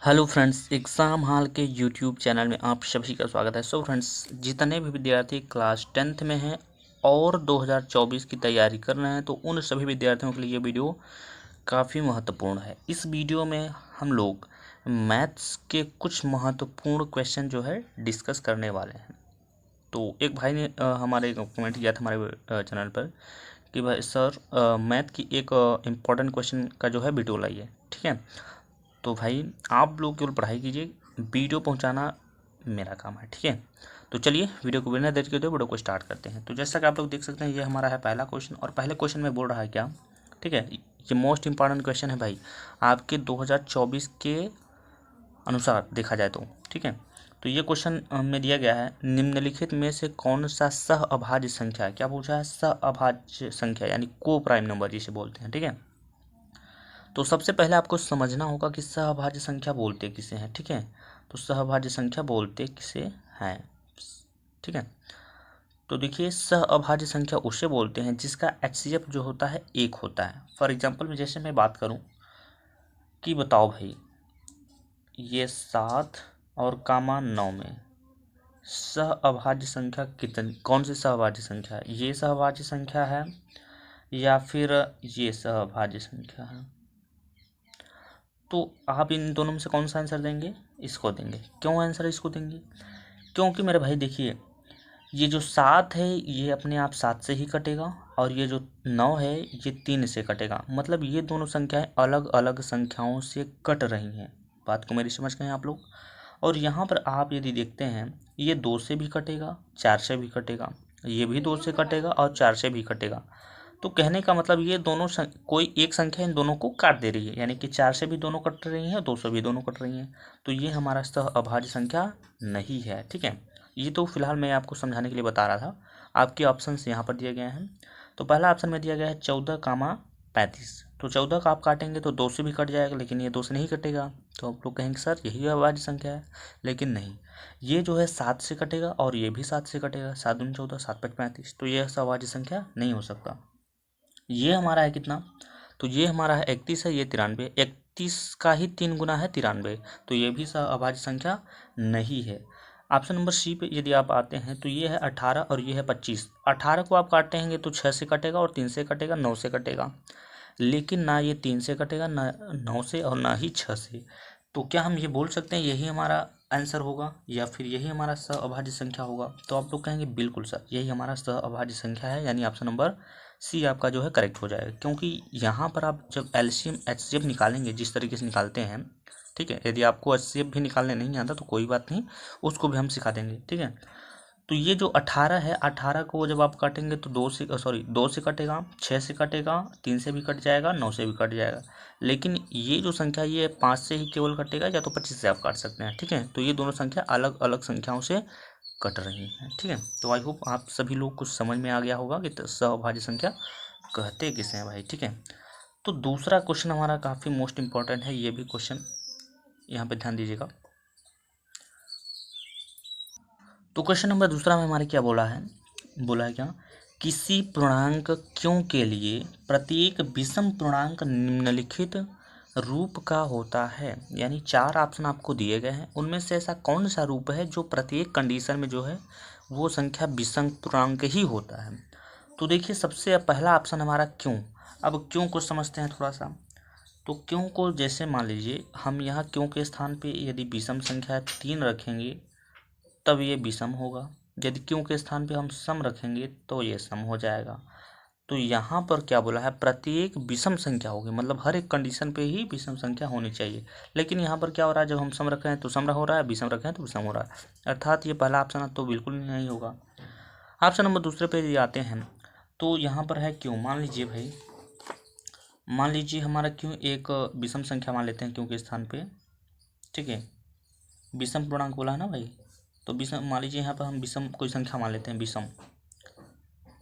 Hello friends, exam hall के YouTube channel में आप सभी का स्वागत है। सो फ्रेंड्स, जितने भी विद्यार्थी क्लास 10th में हैं और 2024 की तैयारी कर रहे हैं तो उन सभी विद्यार्थियों के लिए ये वीडियो काफ़ी महत्वपूर्ण है। इस वीडियो में हम लोग मैथ्स के कुछ महत्वपूर्ण क्वेश्चन जो है डिस्कस करने वाले हैं। तो एक भाई ने हमारे कमेंट किया था हमारे चैनल पर कि भाई सर, मैथ की एक इम्पॉर्टेंट क्वेश्चन का जो है वीडियो लाइए। ठीक है, तो भाई आप लोग केवल पढ़ाई कीजिए, वीडियो पहुंचाना मेरा काम है। ठीक है, तो चलिए वीडियो को बिना देर के दो वीडियो को स्टार्ट करते हैं। तो जैसा कि आप लोग देख सकते हैं, ये हमारा है पहला क्वेश्चन और पहले क्वेश्चन में बोल रहा है क्या। ठीक है, ये मोस्ट इंपॉर्टेंट क्वेश्चन है भाई, आपके 2024 के अनुसार देखा जाए तो। ठीक है, तो ये क्वेश्चन में दिया गया है, निम्नलिखित में से कौन सा सह अभाज्य संख्या है। क्या पूछा है? सह अभाज्य संख्या यानी को प्राइम नंबर जिसे बोलते हैं। ठीक है, तो सबसे पहले आपको समझना होगा कि सहभाज्य संख्या बोलते किसे हैं। ठीक है, तो सहभाज्य संख्या बोलते किसे हैं। ठीक है, तो देखिए, सहअभाज्य संख्या उसे बोलते हैं जिसका HCF जो होता है एक होता है। फॉर एग्जांपल में जैसे मैं बात करूं कि बताओ भाई, ये 7 और कामा 9 में सहअभाज्य संख्या कितनी, कौन सी सहअभाज्य संख्या है? ये सहअभाज्य संख्या है या फिर ये सहअभाज्य संख्या है? तो आप इन दोनों में से कौन सा आंसर देंगे? इसको देंगे। क्यों आंसर इसको देंगे? क्योंकि मेरे भाई देखिए, ये जो 7 है ये अपने आप 7 से ही कटेगा और ये जो 9 है ये 3 से कटेगा। मतलब ये दोनों संख्याएं अलग अलग संख्याओं से कट रही हैं। बात को मेरी समझ गए आप लोग? और यहाँ पर आप यदि देखते हैं, ये 2 से भी कटेगा, 4 से भी कटेगा, ये भी 2 से कटेगा और 4 से भी कटेगा। तो कहने का मतलब ये दोनों कोई एक संख्या इन दोनों को काट दे रही है, यानी कि 4 से भी दोनों कट रही हैं, 2 से भी दोनों कट रही हैं। तो ये हमारा सह अभाज्य संख्या नहीं है। ठीक है, ये तो फिलहाल मैं आपको समझाने के लिए बता रहा था। आपके ऑप्शंस यहाँ पर दिए गए हैं। तो पहला ऑप्शन में दिया गया है 14 कामा 35। तो 14 का आप काटेंगे तो 2 से भी कट जाएगा, लेकिन ये 2 से नहीं कटेगा। तो आप लोग कहेंगे सर यही अभाज्य संख्या है, लेकिन नहीं, ये जो है 7 से कटेगा और ये भी 7 से कटेगा। 7 दूनी 14, 7 5 35, तो ये अभाज्य संख्या नहीं हो सकता। ये हमारा है कितना? तो ये हमारा है 31 है, ये 93। 31 का ही 3 गुना है 93, तो ये भी अभाज्य संख्या नहीं है। ऑप्शन नंबर सी पे यदि आप आते हैं तो ये है 18 और ये है 25। 18 को आप काटेंगे तो 6 से कटेगा और 3 से कटेगा, 9 से कटेगा, लेकिन ना ये 3 से कटेगा, ना 9 से, और ना ही 6 से। तो क्या हम ये बोल सकते हैं यही हमारा आंसर होगा या फिर यही हमारा सहअभाज्य संख्या होगा? तो आप लोग कहेंगे बिल्कुल सर, यही हमारा सहअभाज्य संख्या है, यानी ऑप्शन नंबर सी आपका जो है करेक्ट हो जाएगा। क्योंकि यहाँ पर आप जब LCM HCF निकालेंगे जिस तरीके से निकालते हैं, ठीक है, यदि आपको HCF भी निकालने नहीं आता तो कोई बात नहीं, उसको भी हम सिखा देंगे। ठीक है, तो ये जो 18 है, 18 को जब आप काटेंगे तो 2 से कटेगा, 6 से कटेगा, 3 से भी कट जाएगा, 9 से भी कट जाएगा, लेकिन ये जो संख्या ये 5 से ही केवल कटेगा, या तो 25 से आप काट सकते हैं। ठीक है, तो ये दोनों संख्या अलग अलग संख्याओं से कट रही हैं। ठीक है, तो आई होप आप सभी लोग कुछ समझ में आ गया होगा कि सहभाज्य संख्या कहते किसे हैं भाई। ठीक है, तो दूसरा क्वेश्चन हमारा काफ़ी मोस्ट इंपॉर्टेंट है, ये भी क्वेश्चन यहाँ पे ध्यान दीजिएगा। तो क्वेश्चन नंबर दूसरा में हमारे क्या बोला है? बोला है क्या, किसी पूर्णांक क्यों के लिए प्रत्येक विषम पूर्णांक निम्नलिखित रूप का होता है। यानी 4 ऑप्शन आपको दिए गए हैं, उनमें से ऐसा कौन सा रूप है जो प्रत्येक कंडीशन में जो है वो संख्या विषम पूर्णांक ही होता है। तो देखिए, सबसे पहला ऑप्शन हमारा क्यों। अब क्यों को समझते हैं थोड़ा सा। तो क्यों को जैसे मान लीजिए, हम यहाँ क्यों के स्थान पे यदि विषम संख्या 3 रखेंगे तब ये विषम होगा, यदि क्यों के स्थान पे हम सम रखेंगे तो ये सम हो जाएगा। तो यहाँ पर क्या बोला है, प्रत्येक विषम संख्या होगी, मतलब हर एक कंडीशन पे ही विषम संख्या होनी चाहिए। लेकिन यहाँ पर क्या हो रहा है, जब हम सम रखे हैं तो सम हो रहा है, विषम रखे हैं तो विषम हो रहा है, अर्थात ये पहला ऑप्शन तो बिल्कुल नहीं होगा। ऑप्शन नंबर दूसरे पे यदि आते हैं तो यहाँ पर है क्यों। मान लीजिए भाई, मान लीजिए हमारा क्यों एक विषम संख्या मान लेते हैं क्यों के स्थान पे। ठीक है, विषम पूर्णांक बोला है ना भाई, तो विषम मान लीजिए यहाँ पर हम विषम कोई संख्या मान लेते हैं विषम,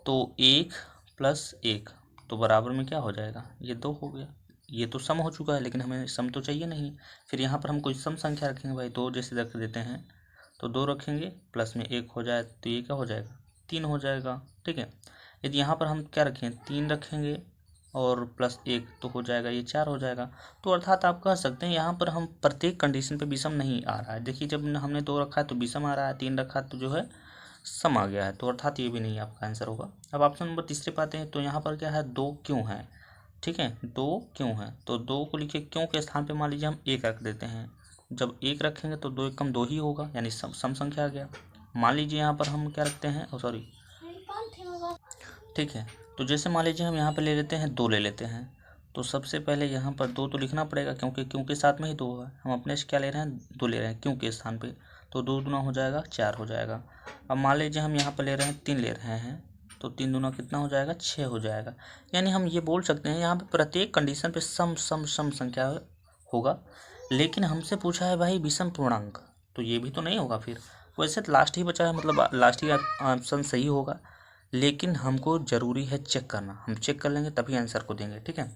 तो 1 + 1 तो बराबर में क्या हो जाएगा, ये 2 हो गया। ये तो सम हो चुका है, लेकिन हमें सम तो चाहिए नहीं। फिर यहाँ पर हम कोई सम संख्या रखेंगे भाई, 2 जैसे रख देते हैं, तो 2 रखेंगे, प्लस में 1 हो जाए तो ये क्या हो जाएगा, 3 हो जाएगा। ठीक है, यदि यहाँ पर हम क्या रखें, 3 रखेंगे और प्लस 1 तो हो जाएगा, ये 4 हो जाएगा। तो अर्थात आप कह सकते हैं यहाँ पर हम प्रत्येक कंडीशन पे विषम नहीं आ रहा है। देखिए जब हमने 2 रखा है तो विषम आ रहा है, 3 रखा है तो जो है सम आ गया है। तो अर्थात ये भी नहीं आपका आंसर होगा। अब ऑप्शन नंबर तीसरे पाते हैं, तो यहाँ पर क्या है, 2 क्यों है। ठीक है, 2 क्यों है, तो 2 को लिखिए क्यों के स्थान पे मान लीजिए हम 1 रख देते हैं। जब 1 रखेंगे तो 2 एकम 2 ही होगा, यानी सम संख्या आ गया। मान लीजिए यहाँ पर हम क्या रखते हैं, सॉरी, ठीक है। तो जैसे मान लीजिए हम यहाँ पर ले लेते हैं 2 ले लेते हैं, तो सबसे पहले यहाँ पर 2 तो लिखना पड़ेगा, क्योंकि क्यों के साथ में ही 2 है। हम अपने से क्या ले रहे हैं, 2 ले रहे हैं क्यों के स्थान पे, तो 2 दूना हो जाएगा 4 हो जाएगा। अब मान लीजिए हम यहाँ पर ले रहे हैं 3 ले रहे हैं, तो 3 दूना कितना हो जाएगा, 6 हो जाएगा। यानी हम ये बोल सकते हैं यहाँ पे प्रत्येक कंडीशन पे सम सम सम संख्या होगा। लेकिन हमसे पूछा है भाई विषम पूर्णांक, तो ये भी तो नहीं होगा फिर। वैसे तो लास्ट ही बचा है, मतलब लास्ट ही ऑप्शन सही होगा, लेकिन हमको ज़रूरी है चेक करना। हम चेक कर लेंगे तभी आंसर को देंगे, ठीक है।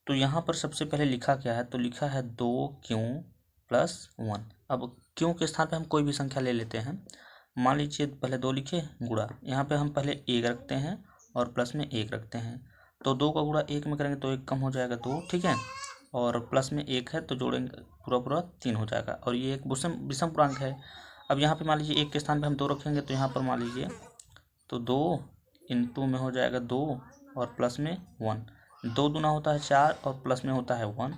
तो यहाँ पर सबसे पहले लिखा क्या है, तो लिखा है 2 क्यों प्लस 1। अब क्यों के स्थान पे हम कोई भी संख्या ले लेते हैं। मान लीजिए पहले 2 लिखे गुणा, यहाँ पे हम पहले 1 रखते हैं और प्लस में 1 रखते हैं। तो 2 का गुणा 1 में करेंगे तो 1 कम हो जाएगा 2, ठीक है। और प्लस में 1 है तो जोड़ेंगे पूरा पूरा 3 हो जाएगा, और ये एक विषम पूर्णांक है। अब यहाँ पे मान लीजिए 1 के स्थान पे हम 2 रखेंगे, तो यहाँ पर मान लीजिए तो 2 इंटू में हो जाएगा 2 और प्लस में 1, 2 दूना होता है 4 और प्लस में होता है 1,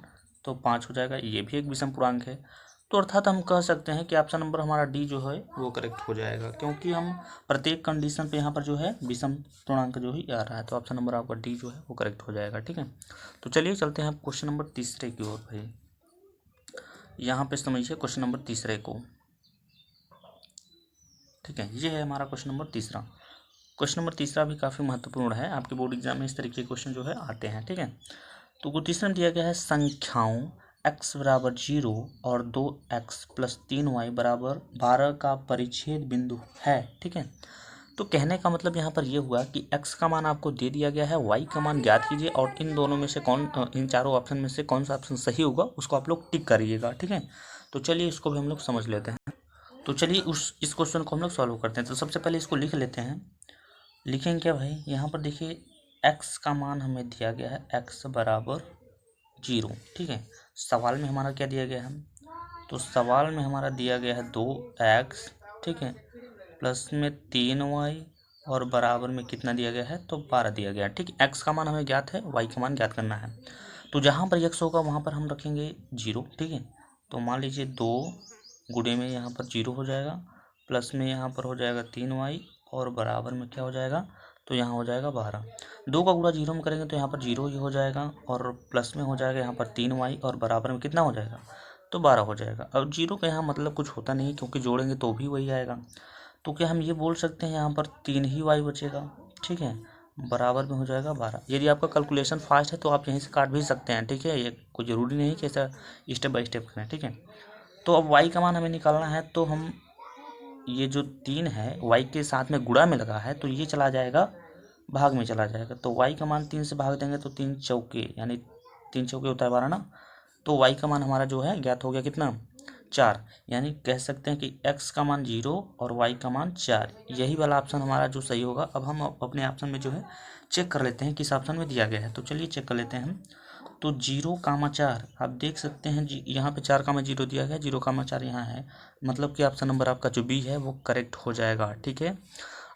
तो 5 हो जाएगा। ये भी एक विषम पूर्णांक है। तो अर्थात हम कह सकते हैं कि ऑप्शन नंबर हमारा डी जो है वो करेक्ट हो जाएगा, क्योंकि हम प्रत्येक कंडीशन पे यहाँ पर जो है विषम पूर्णांक जो ही आ रहा है। तो ऑप्शन नंबर आपका डी जो है वो करेक्ट हो जाएगा, ठीक है। तो चलिए चलते हैं क्वेश्चन नंबर तीसरे की ओर। भाई यहाँ पे समझिए क्वेश्चन नंबर तीसरे को, ठीक है। ये है हमारा क्वेश्चन नंबर तीसरा। क्वेश्चन नंबर तीसरा भी काफ़ी महत्वपूर्ण है, आपके बोर्ड एग्जाम में इस तरीके के क्वेश्चन जो है आते हैं, ठीक है। तो तीसरा में दिया गया है संख्याओं x बराबर 0 और 2x प्लस 3y बराबर 12 का परिच्छेद बिंदु है, ठीक है। तो कहने का मतलब यहाँ पर ये हुआ कि x का मान आपको दे दिया गया है, y का मान ज्ञात कीजिए, और इन दोनों में से इन चारों ऑप्शन में से कौन सा ऑप्शन सही होगा उसको आप लोग टिक करिएगा, ठीक है। तो चलिए इसको भी हम लोग समझ लेते हैं। तो चलिए इस क्वेश्चन को हम लोग सॉल्व करते हैं। तो सबसे पहले इसको लिख लेते हैं। लिखेंगे क्या भाई, यहाँ पर देखिए x का मान हमें दिया गया है x बराबर 0, ठीक है। सवाल में हमारा क्या दिया गया है, तो सवाल में हमारा दिया गया है 2x, ठीक है, प्लस में 3y और बराबर में कितना दिया गया है, तो 12 दिया गया है, ठीक है। x का मान हमें ज्ञात है, y का मान ज्ञात करना है। तो जहाँ पर x होगा वहाँ पर हम रखेंगे 0, ठीक है। तो मान लीजिए 2 गुणे में यहाँ पर 0 हो जाएगा, प्लस में यहाँ पर हो जाएगा 3y और बराबर में क्या हो जाएगा, तो यहाँ हो जाएगा 12। 2 का गुणा 0 में करेंगे तो यहाँ पर 0 ही हो जाएगा, और प्लस में हो जाएगा यहाँ पर 3y और बराबर में कितना हो जाएगा, तो 12 हो जाएगा। अब 0 का यहाँ मतलब कुछ होता नहीं, क्योंकि जोड़ेंगे तो भी वही आएगा। तो क्या हम ये बोल सकते हैं यहाँ पर 3 ही y बचेगा, ठीक है, बराबर में हो जाएगा 12। यदि आपका कैलकुलेशन फास्ट है तो आप यहीं से काट भी सकते हैं, ठीक है। ये कोई ज़रूरी नहीं कि ऐसा स्टेप बाय स्टेप करें, ठीक है। तो अब y का मान हमें निकालना है, तो हम ये जो 3 है y के साथ में गुणा में लगा है, तो ये चला जाएगा भाग में चला जाएगा। तो y का मान 3 से भाग देंगे तो 3 चौके, यानी 3 चौके होता है 12 ना। तो y का मान हमारा जो है ज्ञात हो गया कितना, 4। यानी कह सकते हैं कि x का मान 0 और y का मान 4, यही वाला ऑप्शन हमारा जो सही होगा। अब हम अपने ऑप्शन में जो है चेक कर लेते हैं किस ऑप्शन में दिया गया है। तो चलिए चेक कर लेते हैं हम। तो 0,4 आप देख सकते हैं जी, यहाँ पे 4,0 दिया गया, 0,4 यहाँ है, मतलब कि ऑप्शन नंबर आपका जो बी है वो करेक्ट हो जाएगा, ठीक है।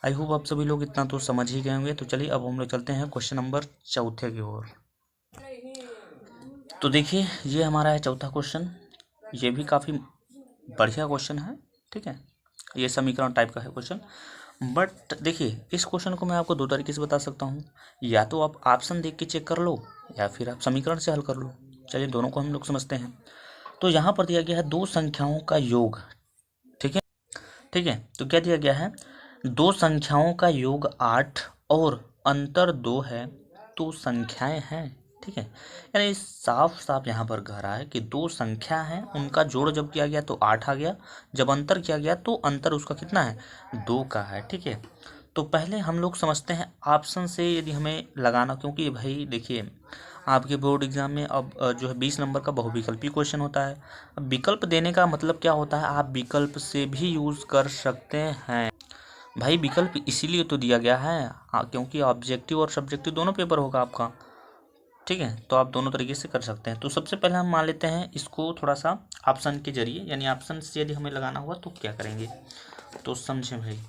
आई होप आप सभी लोग इतना तो समझ ही गए होंगे। तो चलिए अब हम लोग चलते हैं क्वेश्चन नंबर चौथे की ओर। तो देखिए ये हमारा है चौथा क्वेश्चन, ये भी काफ़ी बढ़िया क्वेश्चन है, ठीक है। ये समीकरण टाइप का है क्वेश्चन, बट देखिए इस क्वेश्चन को मैं आपको 2 तरीके से बता सकता हूँ। या तो आप ऑप्शन देख के चेक कर लो, या फिर आप समीकरण से हल कर लो। चलिए दोनों को हम लोग समझते हैं। तो यहाँ पर दिया गया है 2 संख्याओं का योग, ठीक है, ठीक है। तो क्या दिया गया है, 2 संख्याओं का योग 8 और अंतर 2 है, तो संख्याएं हैं, ठीक है। यानी साफ साफ यहाँ पर कह रहा है कि 2 संख्या है, उनका जोड़ जब किया गया तो 8 आ गया, जब अंतर किया गया तो अंतर उसका कितना है, 2 का है, ठीक है। तो पहले हम लोग समझते हैं ऑप्शन से यदि हमें लगाना, क्योंकि भाई देखिए आपके बोर्ड एग्जाम में अब जो है 20 नंबर का बहुविकल्पी क्वेश्चन होता है। अब विकल्प देने का मतलब क्या होता है, आप विकल्प से भी यूज़ कर सकते हैं। भाई विकल्प इसीलिए तो दिया गया है क्योंकि ऑब्जेक्टिव और सब्जेक्टिव दोनों पेपर होगा आपका। ठीक है, तो आप दोनों तरीके से कर सकते हैं। तो सबसे पहले हम मान लेते हैं इसको थोड़ा सा ऑप्शन के जरिए, यानी ऑप्शन से यदि हमें लगाना हुआ तो क्या करेंगे, तो समझें भाई।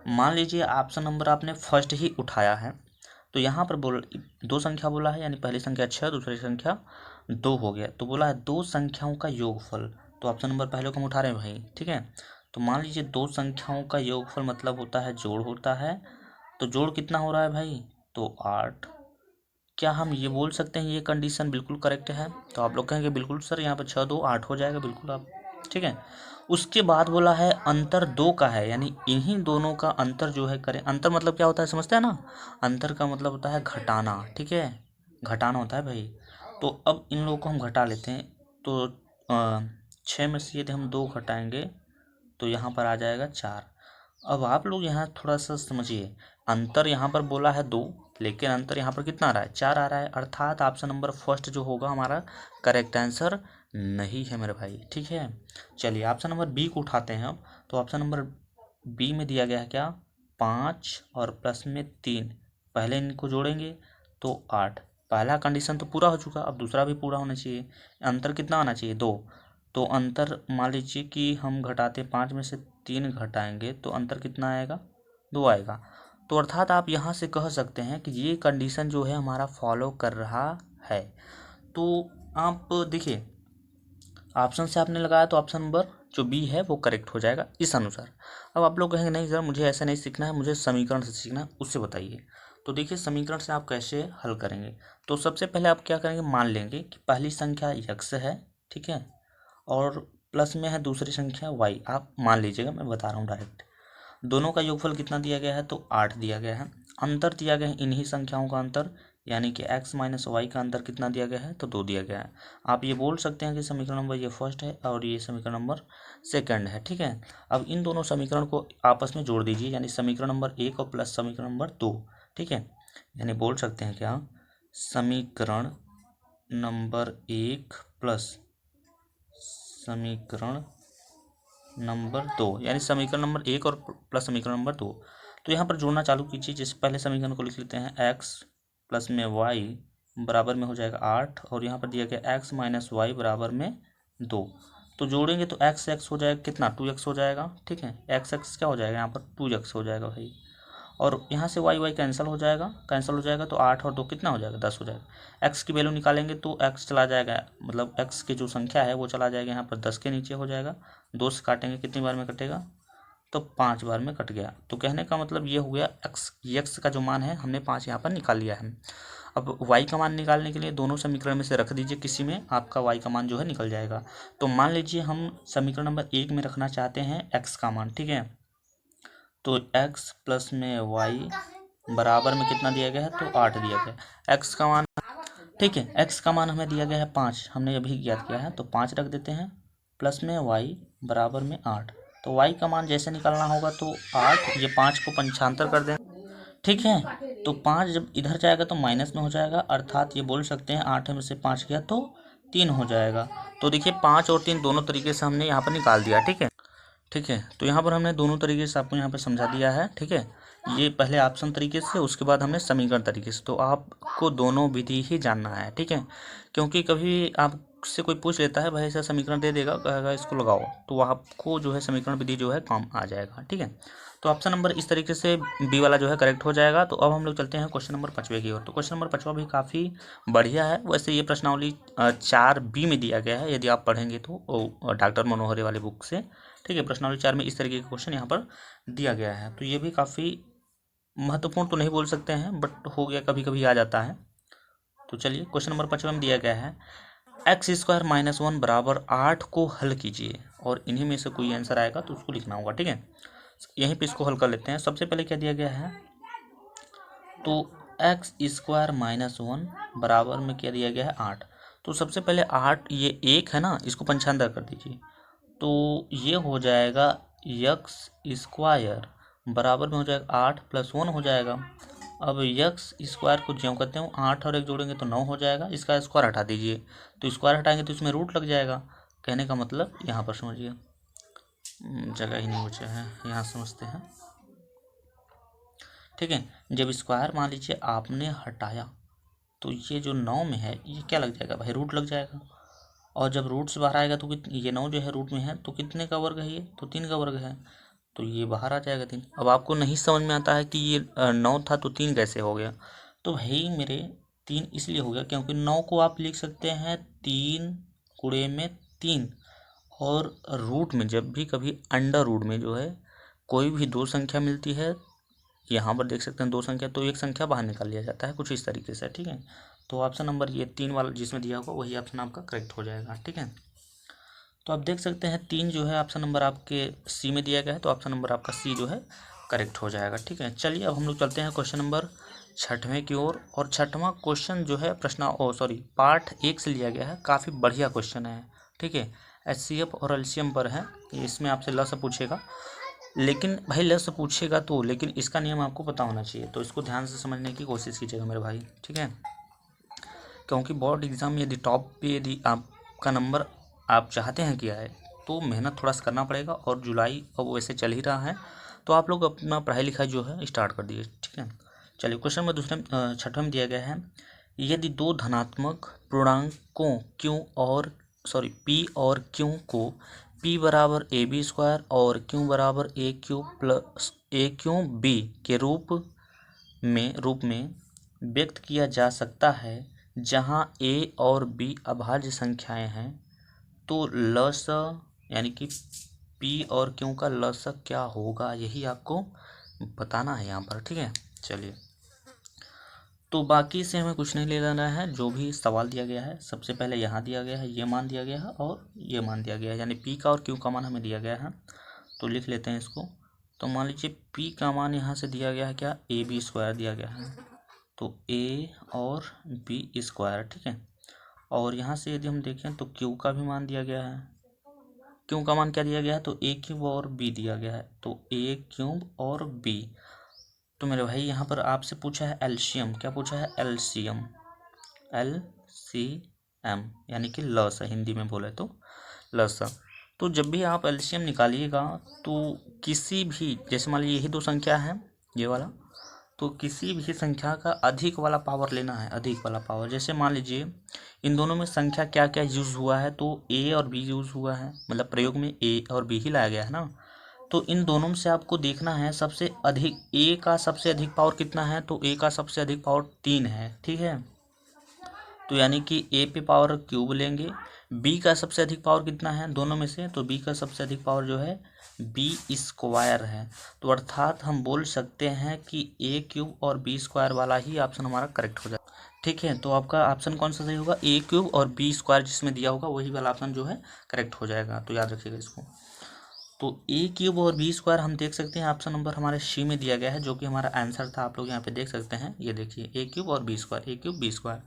मान लीजिए ऑप्शन नंबर आपने फर्स्ट ही उठाया है, तो यहाँ पर दो संख्या बोला है, यानी पहली संख्या 6, दूसरी संख्या 2 हो गया, तो बोला है दो संख्याओं का योगफल। तो ऑप्शन नंबर पहले को हम उठा रहे हैं भाई, ठीक है। तो मान लीजिए दो संख्याओं का योगफल मतलब होता है जोड़ होता है, तो जोड़ कितना हो रहा है भाई, तो 8। क्या हम ये बोल सकते हैं ये कंडीशन बिल्कुल करेक्ट है, तो आप लोग कहेंगे बिल्कुल सर, यहाँ पर 6 2 8 हो जाएगा, बिल्कुल आप, ठीक है। उसके बाद बोला है अंतर 2 का है, यानी इन्हीं दोनों का अंतर जो है करें। अंतर मतलब क्या होता है समझते हैं ना, अंतर का मतलब होता है घटाना, ठीक है, घटाना होता है भाई। तो अब इन लोगों को हम घटा लेते हैं, तो 6 में से यदि हम 2 घटाएंगे तो यहाँ पर आ जाएगा 4। अब आप लोग यहाँ थोड़ा सा समझिए, अंतर यहाँ पर बोला है 2, लेकिन अंतर यहाँ पर कितना आ रहा है, 4 आ रहा है, अर्थात ऑप्शन नंबर फर्स्ट जो होगा हमारा करेक्ट आंसर नहीं है मेरे भाई, ठीक है। चलिए ऑप्शन नंबर बी को उठाते हैं अब। तो ऑप्शन नंबर बी में दिया गया है क्या, 5 और प्लस में 3, पहले इनको जोड़ेंगे तो 8। पहला कंडीशन तो पूरा हो चुका, अब दूसरा भी पूरा होना चाहिए। अंतर कितना आना चाहिए, 2। तो अंतर मान लीजिए कि हम घटाते 5 में से 3 घटाएंगे तो अंतर कितना आएगा, 2 आएगा। तो अर्थात आप यहाँ से कह सकते हैं कि ये कंडीशन जो है हमारा फॉलो कर रहा है। तो आप देखिए ऑप्शन से आपने लगाया तो ऑप्शन नंबर जो बी है वो करेक्ट हो जाएगा इस अनुसार। अब आप लोग कहेंगे नहीं सर मुझे ऐसा नहीं सीखना है, मुझे समीकरण से सीखना है, उससे बताइए। तो देखिए समीकरण से आप कैसे हल करेंगे। तो सबसे पहले आप क्या करेंगे, मान लेंगे कि पहली संख्या x है, ठीक है, और प्लस में है दूसरी संख्या y। आप मान लीजिएगा, मैं बता रहा हूँ डायरेक्ट। दोनों का योगफल कितना दिया गया है, तो 8 दिया गया है। अंतर दिया गया है इन्हीं संख्याओं का अंतर, यानी कि x माइनस वाई का अंतर कितना दिया गया है, तो 2 दिया गया है। आप ये बोल सकते हैं कि समीकरण नंबर ये फर्स्ट है और ये समीकरण नंबर सेकंड है, ठीक है। अब इन दोनों समीकरण को आपस में जोड़ दीजिए, यानी समीकरण नंबर 1 और प्लस समीकरण नंबर 2, ठीक है। यानी बोल सकते हैं क्या, समीकरण नंबर 1 प्लस समीकरण नंबर 2, यानी समीकरण नंबर 1 और प्लस समीकरण नंबर 2। तो यहाँ पर जोड़ना चालू कीजिए। जैसे पहले समीकरण को लिख लेते हैं, x प्लस में y बराबर में हो जाएगा 8, और यहाँ पर दिया गया x माइनस वाई बराबर में 2। तो जोड़ेंगे तो x हो जाएगा कितना, 2x हो जाएगा, ठीक है। x क्या हो जाएगा, यहाँ पर 2x हो जाएगा भाई, और यहाँ से y कैंसिल हो जाएगा, तो 8 और 2 कितना हो जाएगा, 10 हो जाएगा। x की वैल्यू निकालेंगे तो x चला जाएगा, मतलब x की जो संख्या है वो चला जाएगा यहाँ पर 10 के नीचे हो जाएगा। 2 से काटेंगे कितनी बार में कटेगा, तो 5 बार में कट गया। तो कहने का मतलब ये हो गया x का जो मान है हमने 5 यहाँ पर निकाल लिया है। अब y का मान निकालने के लिए दोनों समीकरण में से रख दीजिए किसी में, आपका y का मान जो है निकल जाएगा। तो मान लीजिए हम समीकरण नंबर 1 में रखना चाहते हैं x का मान, ठीक है। तो x प्लस में y बराबर में कितना दिया गया है, तो 8 दिया गया है। x का मान, ठीक है, x का मान हमें दिया गया है 5, हमने अभी ज्ञात किया है, तो 5 रख देते हैं, प्लस में y बराबर में 8। तो y का मान जैसे निकालना होगा तो 8, ये 5 को पंचांतर कर दें, ठीक है। तो 5 जब इधर जाएगा तो माइनस में हो जाएगा, अर्थात ये बोल सकते हैं 8 में से 5 गया तो 3 हो जाएगा। तो देखिए 5 और 3 दोनों तरीके से हमने यहाँ पर निकाल दिया, ठीक है, ठीक है। तो यहाँ पर हमने दोनों तरीके से आपको यहाँ पर समझा दिया है, ठीक है। ये पहले ऑप्शन तरीके से, उसके बाद हमने समीकरण तरीके से। तो आपको दोनों विधि ही जानना है, ठीक है, क्योंकि कभी आपसे कोई पूछ लेता है भाई ऐसा समीकरण दे देगा, कहेगा इसको लगाओ, तो आपको जो है समीकरण विधि जो है काम आ जाएगा, ठीक है। तो ऑप्शन नंबर इस तरीके से बी वाला जो है करेक्ट हो जाएगा। तो अब हम लोग चलते हैं क्वेश्चन नंबर 5 की ओर। तो क्वेश्चन नंबर 5 भी काफ़ी बढ़िया है। वैसे ये प्रश्नावली 4B में दिया गया है, यदि आप पढ़ेंगे तो डॉक्टर मनोहरे वाली बुक से, ठीक है। प्रश्नावली 4 में इस तरीके का क्वेश्चन यहाँ पर दिया गया है। तो ये भी काफ़ी महत्वपूर्ण तो नहीं बोल सकते हैं, बट हो गया, कभी कभी आ जाता है। तो चलिए क्वेश्चन नंबर 5 में दिया गया है, x² माइनस 1 बराबर 8 को हल कीजिए, और इन्हीं में से कोई आंसर आएगा तो उसको लिखना होगा, ठीक है। यहीं पे इसको हल कर लेते हैं। सबसे पहले क्या दिया गया है, तो x² माइनस 1 बराबर में क्या दिया गया है, 8। तो सबसे पहले 8, ये 1 है ना, इसको पंचांतर कर दीजिए, तो ये हो जाएगा x² बराबर में हो जाएगा 8 प्लस 1 हो जाएगा। अब x² को ज्यों करते हो 8 और 1 जोड़ेंगे तो 9 हो जाएगा, इसका स्क्वायर हटा दीजिए, तो स्क्वायर हटाएंगे तो इसमें रूट लग जाएगा। कहने का मतलब यहाँ पर समझिए, जगह ही नहीं बचा है, यहाँ समझते हैं। ठीक है। जब स्क्वायर मान लीजिए आपने हटाया तो ये जो 9 में है ये क्या लग जाएगा भाई, रूट लग जाएगा। और जब रूट से बाहर आएगा तो ये 9 जो है रूट में है तो कितने का वर्ग है, ये तो 3 का वर्ग है, तो ये बाहर आ जाएगा 3। अब आपको नहीं समझ में आता है कि ये 9 था तो 3 कैसे हो गया, तो भाई मेरे 3 इसलिए हो गया क्योंकि 9 को आप लिख सकते हैं 3 गुणे में 3। और रूट में जब भी कभी अंडर रूट में जो है कोई भी दो संख्या मिलती है, यहाँ पर देख सकते हैं दो संख्या, तो एक संख्या बाहर निकाल लिया जाता है कुछ इस तरीके से, ठीक है। तो ऑप्शन नंबर ये 3 वाला जिसमें दिया होगा वही ऑप्शन आपका करेक्ट हो जाएगा, ठीक है। तो आप देख सकते हैं 3 जो है ऑप्शन नंबर आपके सी में दिया गया है, तो ऑप्शन नंबर आपका सी जो है करेक्ट हो जाएगा, ठीक है। चलिए अब हम लोग चलते हैं क्वेश्चन नंबर 6वें की ओर। और 6वां क्वेश्चन जो है पार्ट 1 से लिया गया है, काफ़ी बढ़िया क्वेश्चन है, ठीक है। HCF और एलसीएम पर है, इसमें आपसे लस पूछेगा, लेकिन भाई लस पूछेगा तो लेकिन इसका नियम आपको पता होना चाहिए, तो इसको ध्यान से समझने की कोशिश कीजिएगा मेरे भाई, ठीक है। क्योंकि बोर्ड एग्ज़ाम में यदि टॉप पे यदि आपका नंबर आप चाहते हैं कि आए तो मेहनत थोड़ा सा करना पड़ेगा। और जुलाई अब वैसे चल ही रहा है, तो आप लोग अपना पढ़ाई लिखाई जो है स्टार्ट कर दिए, ठीक है। चलिए क्वेश्चन नंबर 6वें में दिया गया है, यदि दो धनात्मक पूर्णांकों P और Q को P बराबर AB² और Q बराबर AQ+AQB के रूप में व्यक्त किया जा सकता है, जहां A और B अभाज्य संख्याएं हैं, तो लस यानी कि P और Q का लस क्या होगा, यही आपको बताना है यहाँ पर, ठीक है। चलिए तो बाकी से हमें कुछ नहीं ले लेना है, जो भी सवाल दिया गया है सबसे पहले यहाँ दिया गया है, ये मान दिया गया है और ये मान दिया गया है, यानी P का और Q का मान हमें दिया गया है, तो लिख लेते हैं इसको। तो मान लीजिए P का मान यहाँ से दिया गया है क्या, AB² दिया गया है, तो A और B², ठीक है। और यहाँ से यदि हम देखें तो Q का भी मान दिया गया है, Q का मान क्या दिया गया है, तो A³ और B दिया गया है, तो A³ और B। तो मेरे भाई यहाँ पर आपसे पूछा है एलसीएम, क्या पूछा है, LCM यानी कि लस, हिंदी में बोले तो लस। तो जब भी आप एलसीएम निकालिएगा तो किसी भी, जैसे मान लीजिए यही दो संख्या है ये वाला, तो किसी भी संख्या का अधिक वाला पावर लेना है, अधिक वाला पावर। जैसे मान लीजिए इन दोनों में संख्या क्या क्या यूज़ हुआ है, तो A और B यूज़ हुआ है, मतलब प्रयोग में A और B ही लाया गया है ना। तो इन दोनों में से आपको देखना है सबसे अधिक, A का सबसे अधिक पावर कितना है, तो A का सबसे अधिक पावर 3 है, ठीक है। तो यानी कि A पे पावर क्यूब लेंगे। B का सबसे अधिक पावर कितना है दोनों में से, तो B का सबसे अधिक पावर जो है B² है। तो अर्थात हम बोल सकते हैं कि A³ और B² वाला ही ऑप्शन हमारा करेक्ट हो जाए, ठीक है। तो आपका ऑप्शन कौन सा सही होगा, A³ और B² जिसमें दिया होगा वही वाला ऑप्शन जो है करेक्ट हो जाएगा, तो याद रखिएगा इसको। तो A³ और B² हम देख सकते हैं ऑप्शन नंबर हमारे सी में दिया गया है, जो कि हमारा आंसर था, आप लोग यहाँ पे देख सकते हैं, ये देखिए A³ और B²।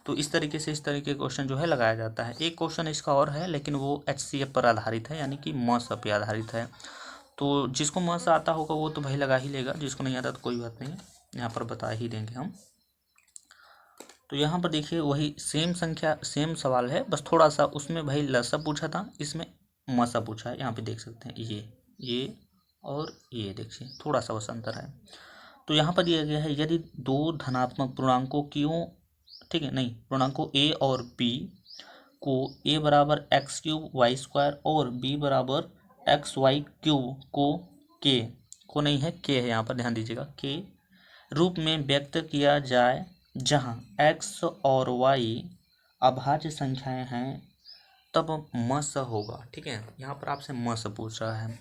तो इस तरीके से इस तरीके क्वेश्चन जो है लगाया जाता है। एक क्वेश्चन इसका और है, लेकिन वो HCF पर आधारित है, यानी कि मस पे आधारित है। तो जिसको मस आता होगा वो तो भाई लगा ही लेगा, जिसको नहीं आता तो कोई बात नहीं है, यहाँ पर बता ही देंगे हम। तो यहाँ पर देखिए वही सेम संख्या सेम सवाल है, बस थोड़ा सा उसमें भाई लसा पूछा था, इसमें मसा पूछा है। यहाँ पे देख सकते हैं ये और ये देखिए थोड़ा सा बस अंतर है। तो यहाँ पर दिया गया है, यदि दो धनात्मक पूर्णांकों ठीक है, नहीं, पूर्णांकों A और B को A बराबर x³ y² और B बराबर xy³ को नहीं है, k है, यहाँ पर ध्यान दीजिएगा, k रूप में व्यक्त किया जाए, जहाँ x और y अभाज्य संख्याएं हैं, तब मस होगा, ठीक है। यहाँ पर आपसे मस पूछ रहा है,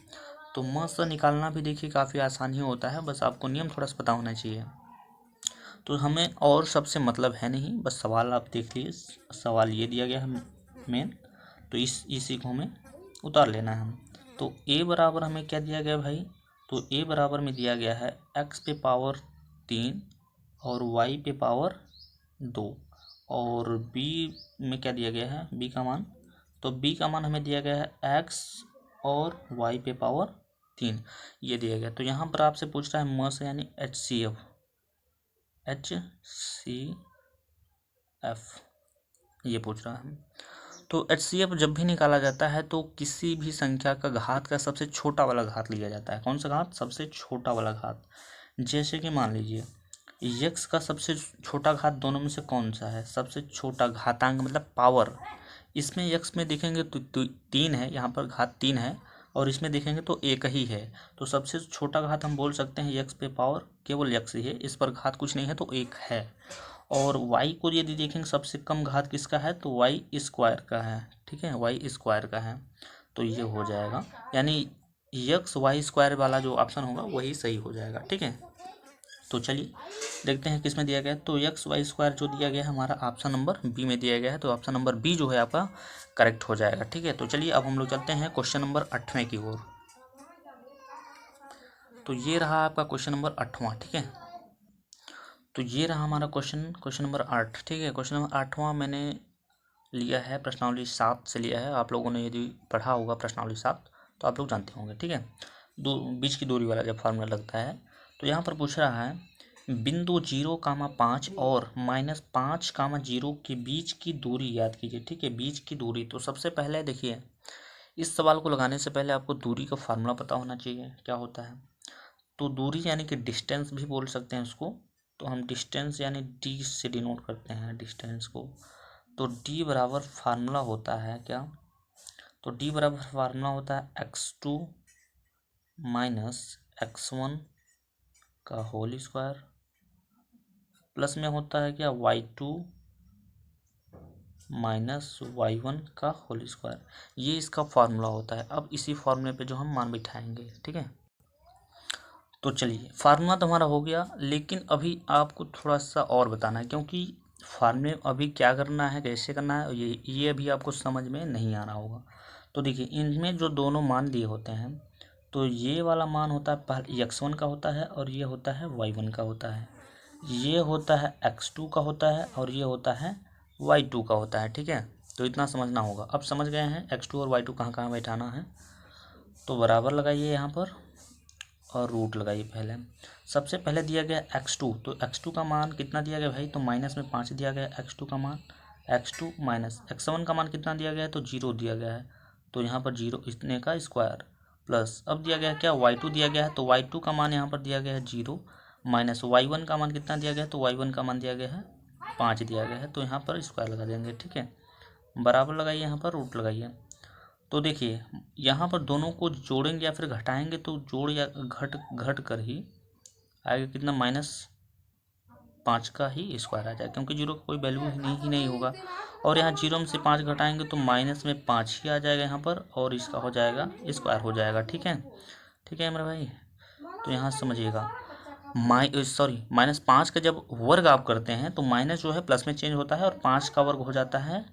तो मस निकालना भी देखिए काफ़ी आसान ही होता है, बस आपको नियम थोड़ा सा पता होना चाहिए। तो हमें और सबसे मतलब है नहीं, बस सवाल आप देख लीजिए, सवाल ये दिया गया है मेन, तो इसी को हमें उतार लेना है। तो A बराबर हमें क्या दिया गया भाई, तो A बराबर में दिया गया है x पे पावर 3 और y पे पावर 2, और B में क्या दिया गया है, B का मान, तो B का मान हमें दिया गया है x और y पे पावर 3, ये दिया गया। तो यहाँ पर आपसे पूछ रहा है मस यानी HCF ये पूछ रहा है। तो HCF जब भी निकाला जाता है तो किसी भी संख्या का घात का सबसे छोटा वाला घात लिया जाता है। कौन सा घात, सबसे छोटा वाला घात, जैसे कि मान लीजिए यक्स का सबसे छोटा घात दोनों में से कौन सा है, सबसे छोटा घातांक मतलब पावर। इसमें यक्स में देखेंगे तो 3 है, यहाँ पर घात 3 है, और इसमें देखेंगे तो एक ही है। तो सबसे छोटा घात हम बोल सकते हैं यक्स पे पावर केवल यक्स ही है, इस पर घात कुछ नहीं है तो एक है। और वाई को यदि देखेंगे सबसे कम घात किसका है तो वाई स्क्वायर का है, ठीक है, वाई स्क्वायर का है। तो ये हो जाएगा, यानी यक्स वाई स्क्वायर वाला जो ऑप्शन होगा वही सही हो जाएगा, ठीक है। तो चलिए देखते हैं किस में दिया गया है। तो एक्स वाई स्क्वायर जो दिया गया है हमारा ऑप्शन नंबर बी में दिया गया है, तो ऑप्शन नंबर बी जो है आपका करेक्ट हो जाएगा, ठीक है। तो चलिए अब हम लोग चलते हैं क्वेश्चन नंबर 8वें की ओर। तो ये रहा आपका क्वेश्चन नंबर 8वां, ठीक है। तो ये रहा हमारा क्वेश्चन नंबर 8, ठीक है। क्वेश्चन नंबर 8वां मैंने लिया है प्रश्नावली 7 से लिया है। आप लोगों ने यदि पढ़ा होगा प्रश्नावली 7 तो आप लोग जानते होंगे, ठीक है। बीच की दूरी वाला जब फार्मूला लगता है, तो यहाँ पर पूछ रहा है बिंदु 0,5 और -5,0 के बीच की दूरी याद कीजिए, ठीक है, बीच की दूरी। तो सबसे पहले देखिए, इस सवाल को लगाने से पहले आपको दूरी का फार्मूला पता होना चाहिए क्या होता है। तो दूरी यानी कि डिस्टेंस भी बोल सकते हैं उसको। तो हम डिस्टेंस यानी डी से डिनोट करते हैं डिस्टेंस को। तो डी बराबर फार्मूला होता है क्या, तो डी बराबर फार्मूला होता है x2 माइनस x1 का होल स्क्वायर, प्लस में होता है क्या y2 माइनस y1 का होल स्क्वायर। ये इसका फार्मूला होता है। अब इसी फार्मूले पे जो हम मान बिठाएंगे, ठीक है। तो चलिए फार्मूला तो हमारा हो गया, लेकिन अभी आपको थोड़ा सा और बताना है, क्योंकि फार्मूले अभी क्या करना है कैसे करना है ये अभी आपको समझ में नहीं आ रहा होगा। तो देखिए इनमें जो दोनों मान दिए होते हैं, तो ये वाला मान होता है पहले x1 का होता है और ये होता है y1 का होता है, ये होता है x2 का होता है और ये होता है y2 का होता है, ठीक है। तो इतना समझना होगा। अब समझ गए हैं x2 और y2 कहाँ कहाँ बैठाना है। तो बराबर लगाइए यहाँ पर और रूट लगाइए। पहले सबसे पहले दिया गया x2, तो x2 का मान कितना दिया गया भाई, तो माइनस में 5 दिया गया x2 का मान, x2 माइनस x1 का मान कितना दिया गया है तो 0 दिया गया है, तो यहाँ पर 0 इतने का स्क्वायर, प्लस अब दिया गया है क्या y2 दिया गया है, तो y2 का मान यहाँ पर दिया गया है 0, माइनस y1 का मान कितना दिया गया है, तो y1 का मान दिया गया है 5 दिया गया है, तो यहाँ पर स्क्वायर लगा देंगे, ठीक है। बराबर लगाइए, यहाँ पर रूट लगाइए। तो देखिए यहाँ पर दोनों को जोड़ेंगे या फिर घटाएंगे, तो जोड़ या घट कर ही आएगा कितना, -5 का ही स्क्वायर आ जाएगा, क्योंकि 0 का कोई वैल्यू ही नहीं होगा। और यहाँ 0 में से 5 घटाएंगे तो माइनस में 5 ही आ जाएगा यहाँ पर, और इसका हो जाएगा स्क्वायर हो जाएगा, ठीक है। ठीक है मेरे भाई, तो यहाँ समझिएगा -5 का जब वर्ग आप करते हैं तो माइनस जो है प्लस में चेंज होता है और 5 का वर्ग हो जाता है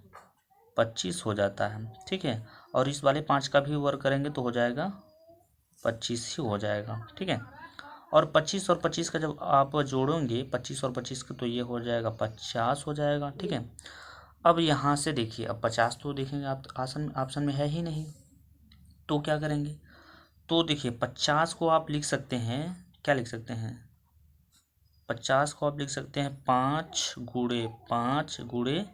25 हो जाता है, ठीक है। और इस वाले 5 का भी वर्ग करेंगे तो हो जाएगा 25 ही हो जाएगा, ठीक है। और 25 और 25 का जब आप जोड़ोगे 25 और 25 का, तो ये हो जाएगा 50 हो जाएगा, ठीक है। अब यहाँ से देखिए, अब 50 तो देखेंगे आप ऑप्शन में है ही नहीं, तो क्या करेंगे। तो देखिए 50 को आप लिख सकते हैं, क्या लिख सकते हैं, 50 को आप लिख सकते हैं 5 गुणे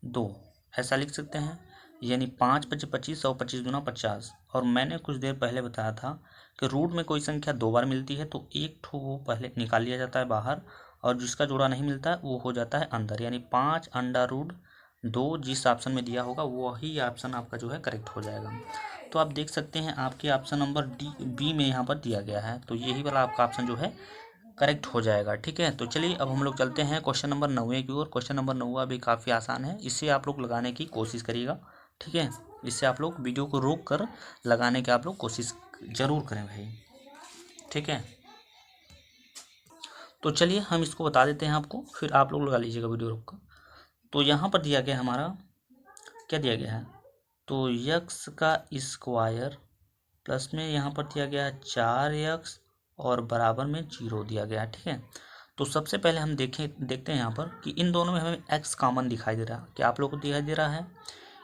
2, ऐसा लिख सकते हैं। यानी 5 × 25 और 25 × 50। और मैंने कुछ देर पहले बताया था कि रूट में कोई संख्या 2 बार मिलती है तो एक ठो वो पहले निकाल लिया जाता है बाहर, और जिसका जोड़ा नहीं मिलता है वो हो जाता है अंदर, यानी 5√2 जिस ऑप्शन में दिया होगा वही ऑप्शन आपका जो है करेक्ट हो जाएगा। तो आप देख सकते हैं आपके ऑप्शन नंबर बी में यहाँ पर दिया गया है, तो यही वाला आपका ऑप्शन जो है करेक्ट हो जाएगा, ठीक है। तो चलिए अब हम लोग चलते हैं क्वेश्चन नंबर 9 की ओर। क्वेश्चन नंबर 9 भी काफ़ी आसान है, इसे आप लोग लगाने की कोशिश करिएगा, ठीक है। इससे आप लोग वीडियो को रोक कर लगाने की आप लोग कोशिश ज़रूर करें भाई, ठीक है। तो चलिए हम इसको बता देते हैं आपको, फिर आप लोग लगा लीजिएगा वीडियो रोक कर। तो यहाँ पर दिया गया हमारा, क्या दिया गया है, तो यक्स का स्क्वायर प्लस में यहाँ पर दिया गया है 4x और बराबर में 0 दिया गया है, ठीक है। तो सबसे पहले हम देखते हैं यहाँ पर कि इन दोनों में हमें x कॉमन दिखाई दे रहा है, क्या आप लोगों को दिखाई दे रहा है।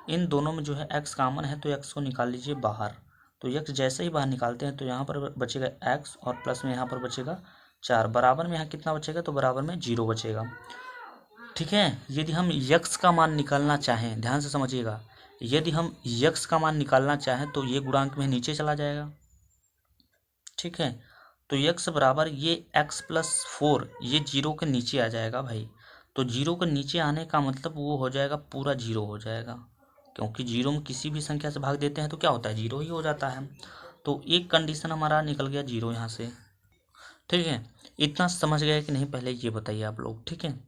इन दोनों में जो है x कॉमन है, तो x को निकाल लीजिए बाहर। तो x जैसे ही बाहर निकालते हैं तो यहाँ पर बचेगा x और प्लस में यहाँ पर बचेगा 4, बराबर में यहाँ कितना बचेगा, तो बराबर में 0 बचेगा, ठीक है। यदि हम x का मान निकालना चाहें, ध्यान से समझिएगा, यदि हम x का मान निकालना चाहें तो ये गुणांक में नीचे चला जाएगा, ठीक है। तो x बराबर ये x+4 ये 0 के नीचे आ जाएगा भाई। तो 0 के नीचे आने का मतलब वो हो जाएगा पूरा 0 हो जाएगा, क्योंकि 0 में किसी भी संख्या से भाग देते हैं तो क्या होता है 0 ही हो जाता है। तो एक कंडीशन हमारा निकल गया 0 यहाँ से। ठीक है, इतना समझ गए कि नहीं पहले ये बताइए आप लोग। ठीक है,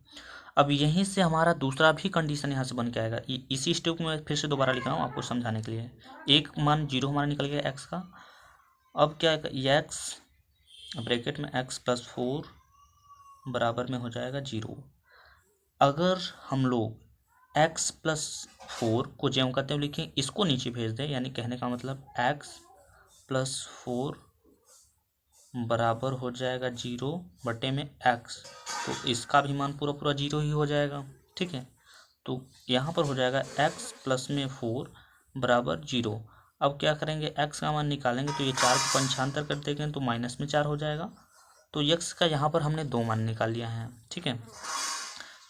अब यहीं से हमारा दूसरा भी कंडीशन यहाँ से बन के आएगा। इसी स्टेप में फिर से दोबारा लिख रहा हूँ आपको समझाने के लिए। एक मान 0 हमारा निकल गया एक्स का। अब क्या है, एक्स ब्रैकेट में x+4 बराबर में हो जाएगा 0। अगर हम लोग x+4 को ज्यों करते हुए लिखें, इसको नीचे भेज दें, यानी कहने का मतलब x+4 बराबर हो जाएगा 0/x, तो इसका भी मान पूरा पूरा 0 ही हो जाएगा। ठीक है, तो यहाँ पर हो जाएगा x+4 बराबर 0। अब क्या करेंगे, x का मान निकालेंगे तो ये 4 को पंचांतर कर देंगे तो -4 हो जाएगा। तो x का यहाँ पर हमने 2 मान निकाल लिया है। ठीक है,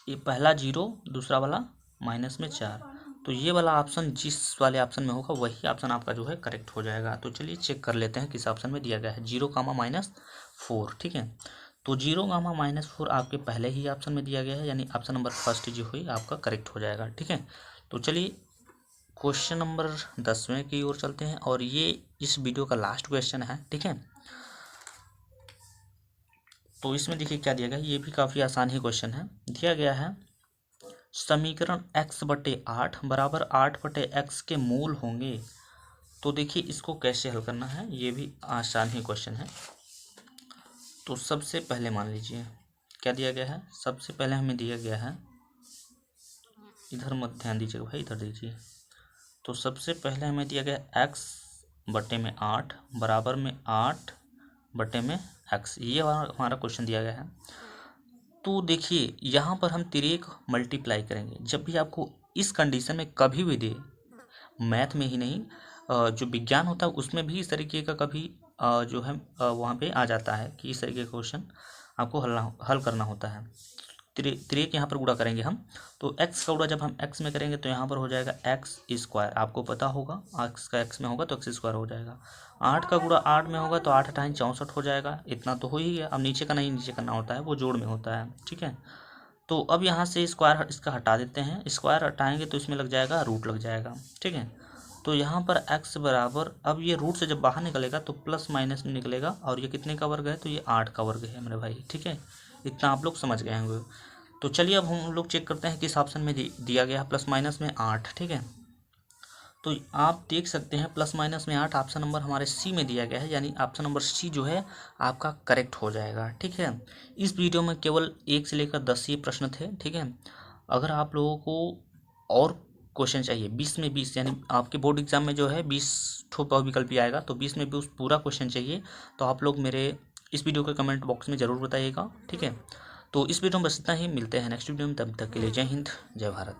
ये पहला 0, दूसरा वाला -4। तो ये वाला ऑप्शन जिस वाले ऑप्शन में होगा वही ऑप्शन आपका जो है करेक्ट हो जाएगा। तो चलिए चेक कर लेते हैं किस ऑप्शन में दिया गया है, 0, -4। ठीक है, तो 0, -4 आपके पहले ही ऑप्शन में दिया गया है, यानी ऑप्शन नंबर फर्स्ट जो हुई आपका करेक्ट हो जाएगा। ठीक है, तो चलिए क्वेश्चन नंबर 10वें की ओर चलते हैं, और ये इस वीडियो का लास्ट क्वेश्चन है। ठीक है, तो इसमें देखिए क्या दिया गया है, ये भी काफ़ी आसान ही क्वेश्चन है। दिया गया है समीकरण x/8 बराबर 8/x के मूल होंगे। तो देखिए इसको कैसे हल करना है, ये भी आसान ही क्वेश्चन है। तो सबसे पहले मान लीजिए क्या दिया गया है, सबसे पहले हमें दिया गया है, इधर मत ध्यान दीजिएगा भाई, इधर दीजिए। तो सबसे पहले हमें दिया गया x/8 बराबर में 8/x, ये हमारा क्वेश्चन दिया गया है। तो देखिए यहाँ पर हम तिरेक मल्टीप्लाई करेंगे। जब भी आपको इस कंडीशन में कभी भी दे, मैथ में ही नहीं जो विज्ञान होता है उसमें भी इस तरीके का कभी जो है वहाँ पे आ जाता है कि इस तरीके का क्वेश्चन आपको हल करना होता है। तिरेक यहाँ पर गुणा करेंगे हम, तो x का गुणा जब हम x में करेंगे तो यहाँ पर हो जाएगा x²। आपको पता होगा x का x में होगा तो x² हो जाएगा। 8 का गुणा 8 में होगा तो 8 × 8 = 64 हो जाएगा। इतना तो हो ही गया। अब नीचे का नहीं नीचे करना होता है, वो जोड़ में होता है। ठीक है, तो अब यहाँ से स्क्वायर इसका हटा देते हैं, स्क्वायर हटाएंगे तो इसमें लग जाएगा रूट लग जाएगा। ठीक है, तो यहाँ पर x बराबर, अब ये रूट से जब बाहर निकलेगा तो प्लस माइनस में निकलेगा, और ये कितने का वर्ग है, तो ये 8 का वर्ग है मेरे भाई। ठीक है, इतना आप लोग समझ गए होंगे। तो चलिए अब हम लोग चेक करते हैं किस ऑप्शन में दिया गया प्लस माइनस में 8। ठीक है, तो आप देख सकते हैं प्लस माइनस में 8 ऑप्शन नंबर हमारे सी में दिया गया है, यानी ऑप्शन नंबर सी जो है आपका करेक्ट हो जाएगा। ठीक है, इस वीडियो में केवल 1 से लेकर 10 ही प्रश्न थे। ठीक है, अगर आप लोगों को और क्वेश्चन चाहिए 20 में 20, यानी आपके बोर्ड एग्जाम में जो है 20 बहुविकल्प आएगा, तो 20 में 20 पूरा क्वेश्चन चाहिए, तो आप लोग मेरे इस वीडियो के कमेंट बॉक्स में ज़रूर बताइएगा। ठीक है, तो इस वीडियो में बस इतना ही, मिलते हैं नेक्स्ट वीडियो में, तब तक के लिए जय हिंद जय भारत।